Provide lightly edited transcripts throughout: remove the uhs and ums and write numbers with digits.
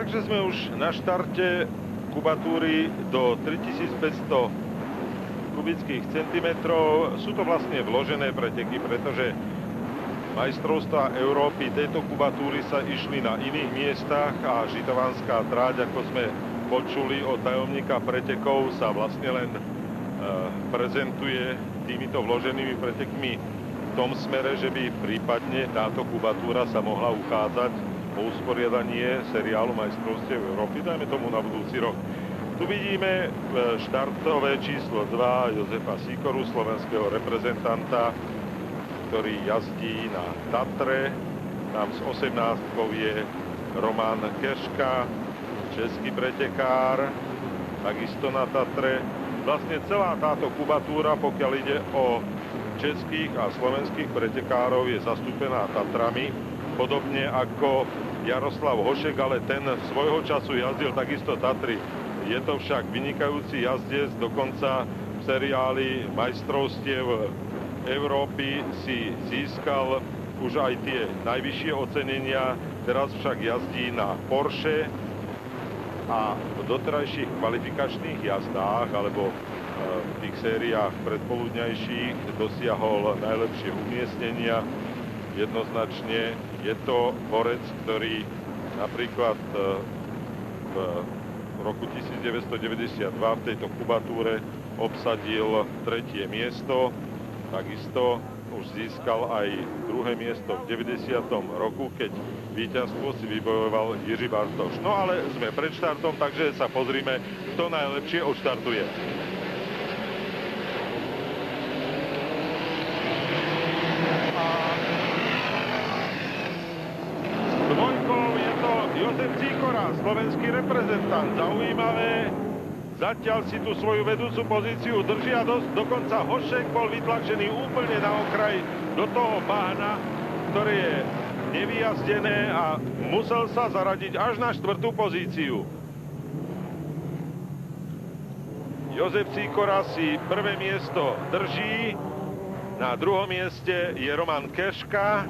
Takže sme už na štarte kubatúry do 3500 kubických centimetrov. Sú to vlastne vložené preteky, pretože majstrovstvá Európy tejto kubatúry sa išli na iných miestach a žitovanská tráť, ako sme počuli od tajomníka pretekov, sa vlastne len prezentuje týmito vloženými pretekmi v tom smere, že by prípadne táto kubatúra sa mohla uchádzať o usporiadanie seriálu majstrovstiev Európy, dajme tomu na budúci rok. Tu vidíme štartové číslo 2 Jozefa Sýkoru, slovenského reprezentanta, ktorý jazdí na Tatre. Tam s 18-kou je Roman Keška, český pretekár, takisto na Tatre. Vlastne celá táto kubatúra, pokiaľ ide o českých a slovenských pretekárov, je zastúpená Tatrami, podobne ako Jaroslav Hošek, ale ten svojho času jazdil takisto Tatry. Je to však vynikajúci jazdec, dokonca v seriáli majstrovstiev Európy si získal už aj tie najvyššie ocenenia, teraz však jazdí na Porsche a v doterajších kvalifikačných jazdách alebo v tých sériách predpoludňajších dosiahol najlepšie umiestnenia. Jednoznačne je to borec, ktorý napríklad v roku 1992 v tejto kubatúre obsadil 3. miesto. Takisto už získal aj 2. miesto v 90. roku, keď víťazstvo si vybojoval Jiří Bartoš. No ale sme pred štartom, takže sa pozrime, kto najlepšie odštartuje. Dvojkou je to Jozef Sýkora, slovenský reprezentant. Zaujímavé. Zatiaľ si tú svoju vedúcu pozíciu držia dosť. Dokonca Hošek bol vytlačený úplne na okraj do toho bahna, ktoré je nevyjazdené a musel sa zaradiť až na 4. pozíciu. Jozef Sýkora si 1. miesto drží. Na 2. mieste je Roman Keška.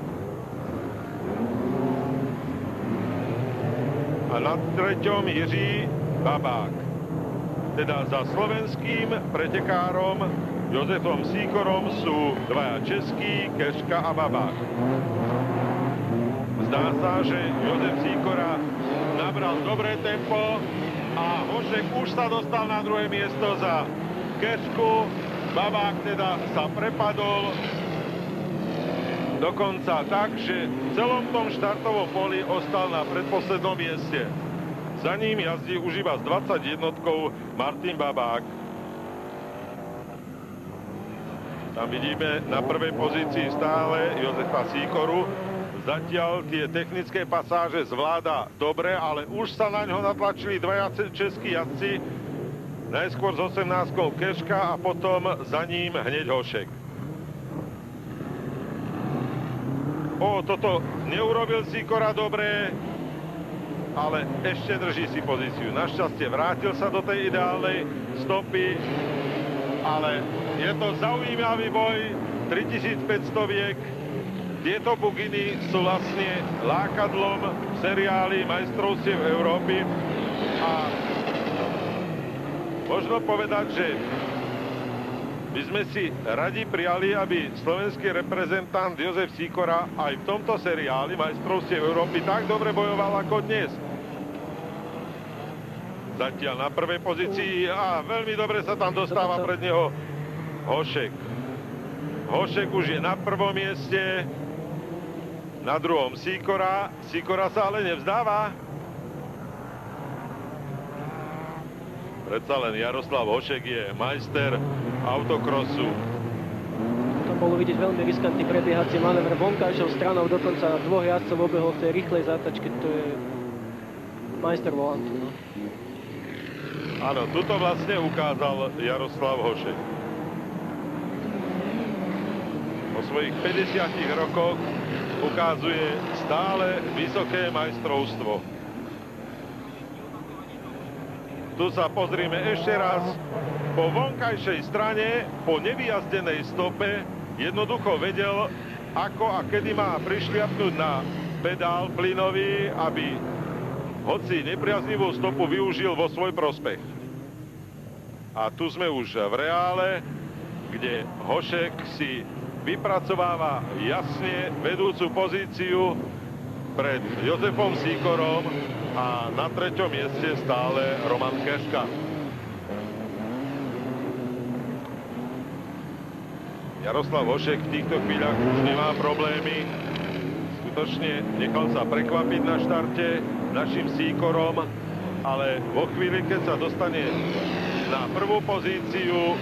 A na 3. Jiří Babák. Teda za slovenským pretekárom Jozefom Sýkorom sú 2 českí, Keška a Babák. Zdá sa, že Jozef Sýkora nabral dobré tempo a Hošek už sa dostal na 2. miesto za Kešku. Babák teda sa prepadol dokonca tak, že v celom tom štartovom poli ostal na predposlednom mieste. Za ním jazdí už iba s 21-kou Martin Babák. Tam vidíme na 1. pozícii stále Jozefa Sýkoru. Zatiaľ tie technické pasáže zvláda dobre, ale už sa na ňo natlačili 2 českí jazdci. Najskôr s 18-kou Keška a potom za ním hneď Hošek. Toto neurobil Sýkora dobre, ale ešte drží si pozíciu. Našťastie vrátil sa do tej ideálnej stopy, ale je to zaujímavý boj, 3500 viek. Tieto buginy sú vlastne lákadlom v seriáli majstrovstiev Európy a možno povedať, že by sme si radi prijali, aby slovenský reprezentant Jozef Sýkora aj v tomto seriáli majstrovstiev Európy tak dobre bojoval ako dnes. Zatiaľ na 1. pozícii a veľmi dobre sa tam dostáva pred neho Hošek. Hošek už je na 1. mieste, na 2. Sýkora. Sýkora sa ale nevzdáva. Predsa len Jaroslav Hošek je majster autokrosu. To bolo vidieť veľmi riskantný prebiehací manévr vonkajšou stranou, dokonca 2 jazdcov obehol v tej rýchlej zátačke, to je majster volantu. No. Áno, tuto vlastne ukázal Jaroslav Hošek. Po svojich 50 rokoch ukazuje stále vysoké majstrovstvo. Tu sa pozrime ešte raz. Po vonkajšej strane, po nevyjazdenej stope, jednoducho vedel, ako a kedy má prišliapnúť na pedál plynový, aby hoci nepriaznivú stopu využil vo svoj prospech. A tu sme už v reále, kde Hošek si vypracováva jasne vedúcu pozíciu pred Jozefom Sýkorom a na 3. mieste stále Roman Keška. Jaroslav Hošek v týchto chvíľach už nemá problémy. Skutočne nechal sa prekvapiť na štarte našim Sýkorom, ale vo chvíli, keď sa dostane na prvú pozíciu,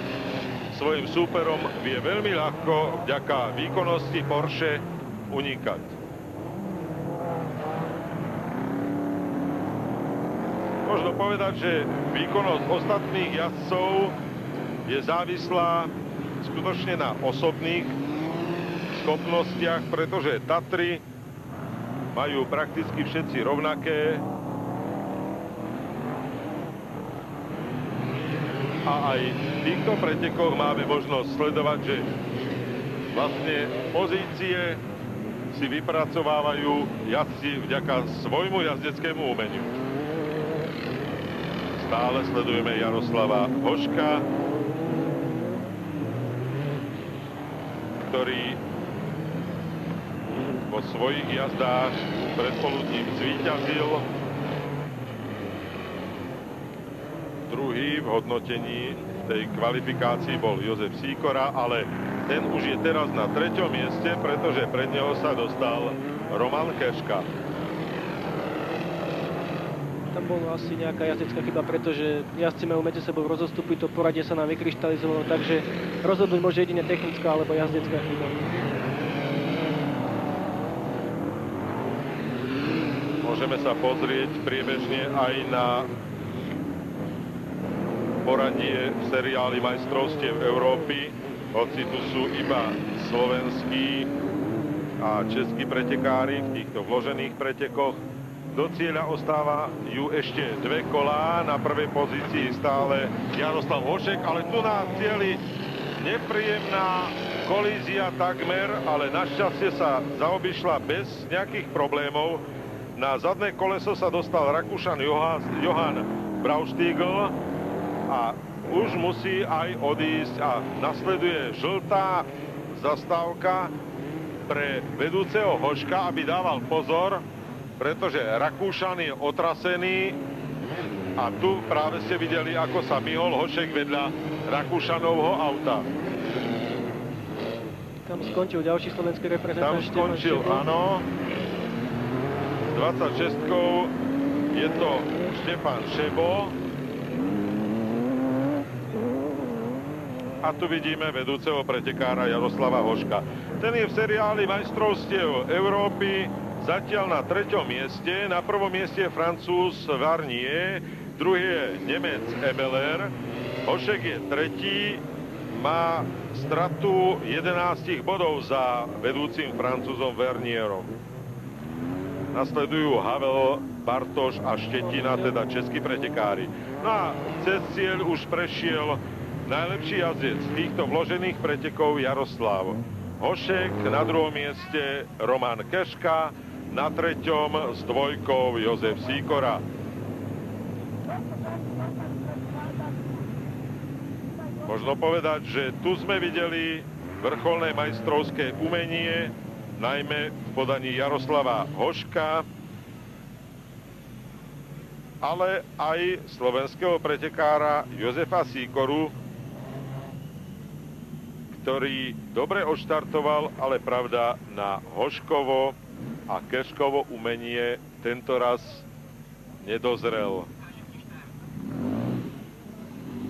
svojim súperom vie veľmi ľahko vďaka výkonnosti Porsche unikať. Možno povedať, že výkonnosť ostatných jazdcov je závislá skutočne na osobných schopnostiach, pretože Tatry majú prakticky všetci rovnaké a aj v týchto pretekoch máme možnosť sledovať, že vlastne pozície si vypracovávajú jazdci vďaka svojmu jazdeckému umeniu. Stále sledujeme Jaroslava Hoška, ktorý vo svojich jazdách predpoludním zvíťazil. Druhý v hodnotení tej kvalifikácii bol Jozef Sýkora, ale ten už je teraz na 3. mieste, pretože pred neho sa dostal Roman Keška. Tam bola asi nejaká jazdecká chyba, pretože jazdci majú medzi sebou rozostupy, to poradie sa nám vykryštalizovalo, takže rozhodnúť môže jedine technická alebo jazdecká chyba. Môžeme sa pozrieť priebežne aj na poradie v seriáli majstrovstiev Európy, hoci tu sú iba slovenskí a českí pretekári v týchto vložených pretekoch. Do cieľa ostávajú ešte 2 kolá, na prvej pozícii stále Jaroslav Hošek, ale tu na cieli nepríjemná kolízia takmer, ale našťastie sa zaobišla bez nejakých problémov. Na zadné koleso sa dostal Rakúšan Johann Braunstiegl a už musí aj odísť a nasleduje žltá zastávka pre vedúceho Hoška, aby dával pozor, pretože Rakúšan je otrasený a tu práve ste videli, ako sa myhol Hošek vedľa Rakúšanovho auta. Tam skončil ďalší slovenský reprezentant. Tam skončil, áno. S 26-kou je to Štefan Šebo. A tu vidíme vedúceho pretekára Jaroslava Hoška. Ten je v seriáli majstrovstiev Európy zatiaľ na 3. mieste. Na 1. mieste je Francúz Varnier, druhý je Nemec Ebeler. Hošek je 3. má stratu 11 bodov za vedúcim Francúzom Vernierom. Nasledujú Havel, Bartoš a Štetina, teda českí pretekári. No a cez cieľ už prešiel najlepší jazdec týchto vložených pretekov Jaroslav Hošek, na 2. mieste Roman Keška, na 3. s 2 Jozef Sýkora. Možno povedať, že tu sme videli vrcholné majstrovské umenie, najmä v podaní Jaroslava Hoška, ale aj slovenského pretekára Jozefa Sýkoru, ktorý dobre odštartoval, ale pravda, na Hoškovo a Keškovo umenie tento raz nedozrel.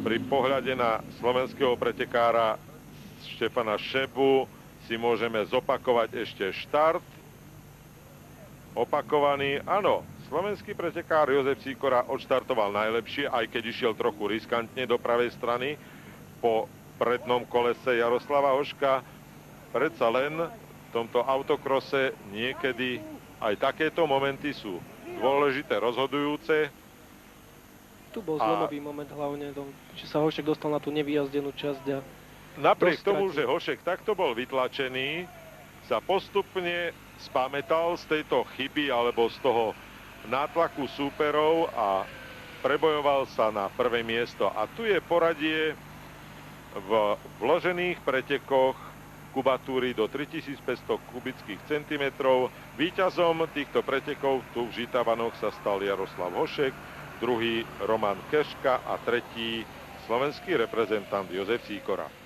Pri pohľade na slovenského pretekára Štefana Šebu si môžeme zopakovať ešte štart. Opakovaný, áno, slovenský pretekár Jozef Sýkora odštartoval najlepšie, aj keď išiel trochu riskantne do pravej strany po prednom kolese Jaroslava Hoška. Predsa len v tomto autokrose niekedy aj takéto momenty sú dôležité, rozhodujúce. Tu bol zlomový moment hlavne, že sa Hošek dostal na tú nevyjazdenú časť. A napriek tomu, že Hošek takto bol vytlačený, sa postupne spamätal z tejto chyby alebo z toho nátlaku súperov a prebojoval sa na prvé miesto. A tu je poradie v vložených pretekoch kubatúry do 3500 kubických centimetrov. Víťazom týchto pretekov tu v Žitavanoch sa stal Jaroslav Hošek, druhý Roman Keška a tretí slovenský reprezentant Jozef Sýkora.